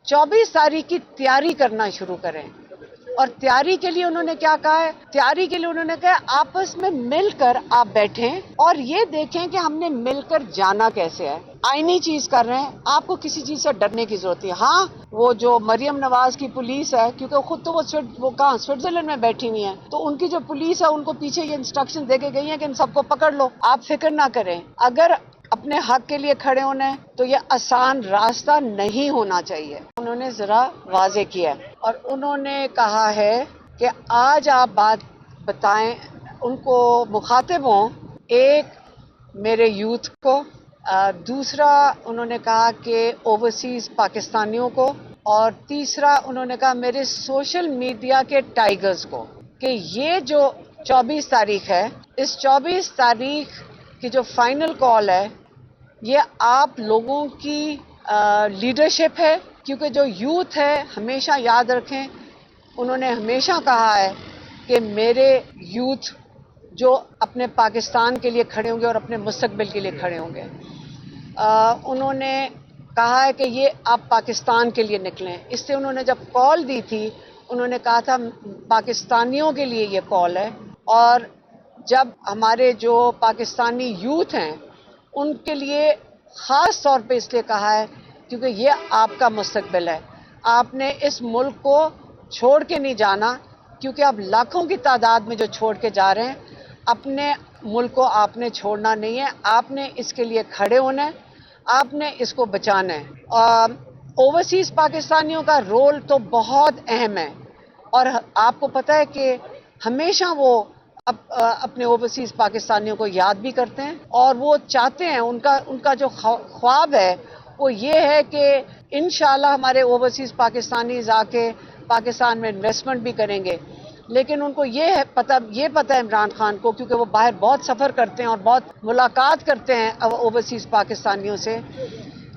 24 तारीख की तैयारी करना शुरू करें। और तैयारी के लिए उन्होंने क्या कहा है? तैयारी के लिए उन्होंने कहा आपस में मिलकर आप बैठें और ये देखें कि हमने मिलकर जाना कैसे है। आईनी चीज कर रहे हैं, आपको किसी चीज से डरने की जरूरत है। हाँ, वो जो मरियम नवाज की पुलिस है, क्योंकि खुद तो वो कहाँ स्विट्जरलैंड में बैठी हुई है, तो उनकी जो पुलिस है उनको पीछे ये इंस्ट्रक्शन दे के गई है कि इन सबको पकड़ लो। आप फिक्र ना करें, अगर अपने हक के लिए खड़े होना है तो ये आसान रास्ता नहीं होना चाहिए। उन्होंने जरा वाजे किया है और उन्होंने कहा है कि आज आप बात बताएं, उनको मुखातिब हों, एक मेरे यूथ को, दूसरा उन्होंने कहा कि ओवरसीज पाकिस्तानियों को, और तीसरा उन्होंने कहा मेरे सोशल मीडिया के टाइगर्स को, कि ये जो 24 तारीख है, इस 24 तारीख की जो फाइनल कॉल है ये आप लोगों की लीडरशिप है। क्योंकि जो यूथ है, हमेशा याद रखें, उन्होंने हमेशा कहा है कि मेरे यूथ जो अपने पाकिस्तान के लिए खड़े होंगे और अपने मुस्तकबिल के लिए खड़े होंगे। उन्होंने कहा है कि ये आप पाकिस्तान के लिए निकलें। इससे उन्होंने जब कॉल दी थी उन्होंने कहा था पाकिस्तानियों के लिए ये कॉल है, और जब हमारे जो पाकिस्तानी यूथ हैं उनके लिए ख़ास तौर पे इसलिए कहा है क्योंकि ये आपका मुस्तकबिल है। आपने इस मुल्क को छोड़ के नहीं जाना, क्योंकि आप लाखों की तादाद में जो छोड़ के जा रहे हैं, अपने मुल्क को आपने छोड़ना नहीं है, आपने इसके लिए खड़े होना है, आपने इसको बचाना है। ओवरसीज़ पाकिस्तानियों का रोल तो बहुत अहम है, और आपको पता है कि हमेशा वो अपने ओवरसीज पाकिस्तानियों को याद भी करते हैं, और वो चाहते हैं, उनका जो ख्वाब है वो ये है कि इंशाल्लाह हमारे ओवरसीज पाकिस्तानी आके पाकिस्तान में इन्वेस्टमेंट भी करेंगे। लेकिन उनको ये पता है इमरान खान को, क्योंकि वो बाहर बहुत सफ़र करते हैं और बहुत मुलाकात करते हैं ओवरसीज पाकिस्तानियों से,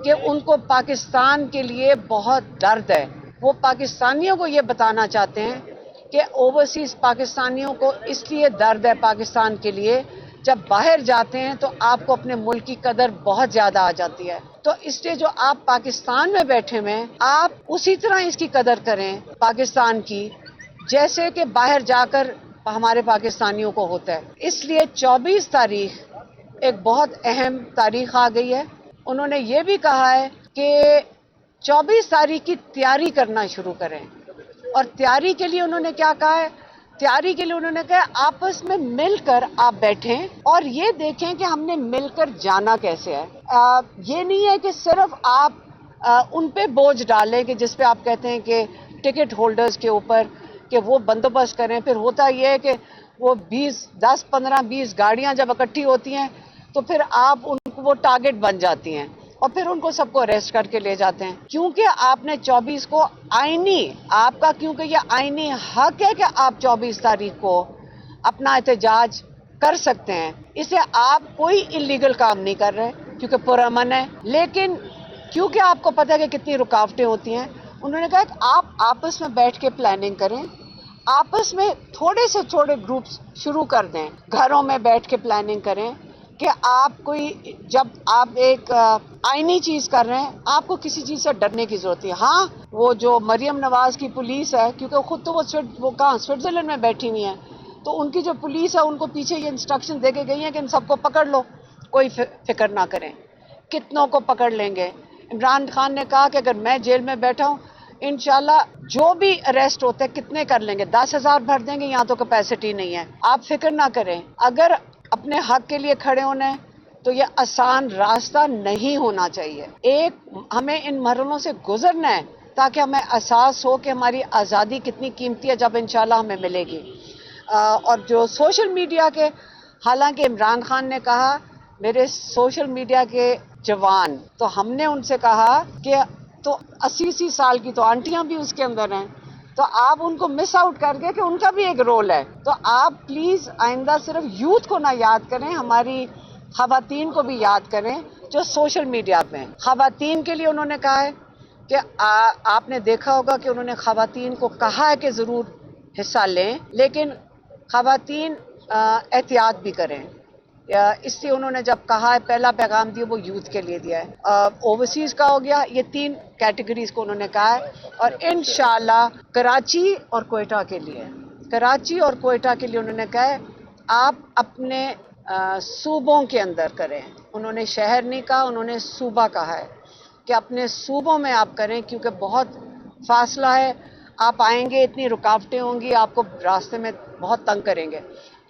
कि उनको पाकिस्तान के लिए बहुत दर्द है। वो पाकिस्तानियों को ये बताना चाहते हैं कि ओवरसीज पाकिस्तानियों को इसलिए दर्द है पाकिस्तान के लिए, जब बाहर जाते हैं तो आपको अपने मुल्क की कदर बहुत ज्यादा आ जाती है। तो इसलिए जो आप पाकिस्तान में बैठे हुए हैं, आप उसी तरह इसकी कदर करें पाकिस्तान की, जैसे कि बाहर जाकर हमारे पाकिस्तानियों को होता है। इसलिए 24 तारीख एक बहुत अहम तारीख आ गई है। उन्होंने ये भी कहा है कि 24 तारीख की तैयारी करना शुरू करें। और तैयारी के लिए उन्होंने क्या कहा है? तैयारी के लिए उन्होंने कहा आपस में मिलकर आप बैठें और ये देखें कि हमने मिलकर जाना कैसे है। ये नहीं है कि सिर्फ आप उन पे बोझ डालें कि जिस पे आप कहते हैं कि टिकट होल्डर्स के ऊपर कि वो बंदोबस्त करें। फिर होता ये है कि वो 10, 15, 20 गाड़ियां जब इकट्ठी होती हैं तो फिर आप उनको वो टारगेट बन जाती हैं और फिर उनको सबको अरेस्ट करके ले जाते हैं। क्योंकि आपने 24 को क्योंकि ये आईनी हक है कि आप 24 तारीख को अपना एहतजाज कर सकते हैं। इसे आप कोई इलीगल काम नहीं कर रहे क्योंकि पुरअमन है, लेकिन क्योंकि आपको पता है कि कितनी रुकावटें होती हैं, उन्होंने कहा कि आप आपस में बैठ के प्लानिंग करें, आपस में थोड़े से थोड़े ग्रुप्स शुरू कर दें, घरों में बैठ के प्लानिंग करें कि जब आप एक आईनी चीज कर रहे हैं, आपको किसी चीज से डरने की जरूरत है। हाँ, वो जो मरियम नवाज की पुलिस है, क्योंकि खुद तो वो कहाँ स्विट्जरलैंड में बैठी हुई है, तो उनकी जो पुलिस है उनको पीछे ये इंस्ट्रक्शन दे के गई है कि इन सबको पकड़ लो, कोई फिक्र ना करें, कितनों को पकड़ लेंगे। इमरान खान ने कहा कि अगर मैं जेल में बैठा हूँ, इंशाल्लाह जो भी अरेस्ट होते हैं कितने कर लेंगे, 10,000 भर देंगे, यहाँ तो कैपेसिटी नहीं है। आप फिक्र ना करें, अगर अपने हक के लिए खड़े होना है तो ये आसान रास्ता नहीं होना चाहिए। हमें इन मरहलों से गुजरना है ताकि हमें एहसास हो कि हमारी आज़ादी कितनी कीमती है जब इंशाल्लाह हमें मिलेगी। और जो सोशल मीडिया के, हालांकि इमरान खान ने कहा मेरे सोशल मीडिया के जवान, तो हमने उनसे कहा कि तो 80 साल की तो आंटियां भी उसके अंदर हैं, तो आप उनको मिस आउट कर गए कि उनका भी एक रोल है। तो आप प्लीज आइंदा सिर्फ यूथ को ना याद करें, हमारी खवातीन को भी याद करें जो सोशल मीडिया पे हैं। खवातीन के लिए उन्होंने कहा है कि आपने देखा होगा कि उन्होंने खवातीन को कहा है कि जरूर हिस्सा लें, लेकिन खवातीन एहतियात भी करें, اس سے انہوں نے جب کہا ہے پہلا پیغام دیا وہ یوتھ کے لیے دیا ہے، اوورسیز کا ہو گیا، یہ 3 کیٹیگریز کو انہوں نے کہا ہے، اور انشاءاللہ کراچی اور کوئٹہ کے لیے، کراچی اور کوئٹہ کے لیے انہوں نے کہا ہے آپ اپنے صوبوں کے اندر کریں، انہوں نے شہر نہیں کہا، انہوں نے صوبہ کہا ہے کہ اپنے صوبوں میں آپ کریں، کیونکہ بہت فاصلہ ہے، آپ آئیں گے اتنی رکاوٹیں ہوں گی، آپ کو راستے میں بہت تنگ کریں گے،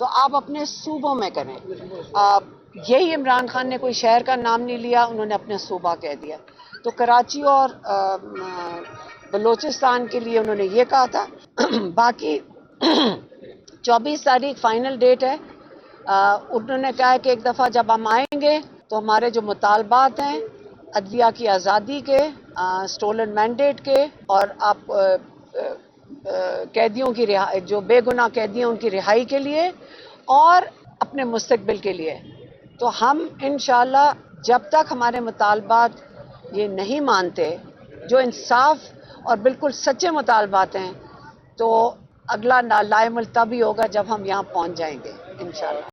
تو آپ اپنے صوبوں میں کریں۔ یہی عمران خان نے کوئی شہر کا نام نہیں لیا، انہوں نے اپنے صوبہ کہہ دیا، تو کراچی اور بلوچستان کے لیے انہوں نے یہ کہا تھا۔ باقی 24 تاریخ فائنل ڈیٹ ہے، انہوں نے کہا ہے کہ ایک دفعہ جب ہم آئیں گے تو ہمارے جو مطالبات ہیں عدلیہ کی آزادی کے، سٹولن مینڈیٹ کے، اور آپ قیدیوں کی رہائی، جو بے گناہ قیدی ہیں ان کی رہائی کے لیے اور اپنے مستقبل کے لیے، تو ہم انشاءاللہ جب تک ہمارے مطالبات یہ نہیں مانتے، جو انصاف اور بالکل سچے مطالبات ہیں، تو اگلا لائے ملک تب ہی ہوگا جب ہم یہاں پہنچ جائیں گے انشاءاللہ۔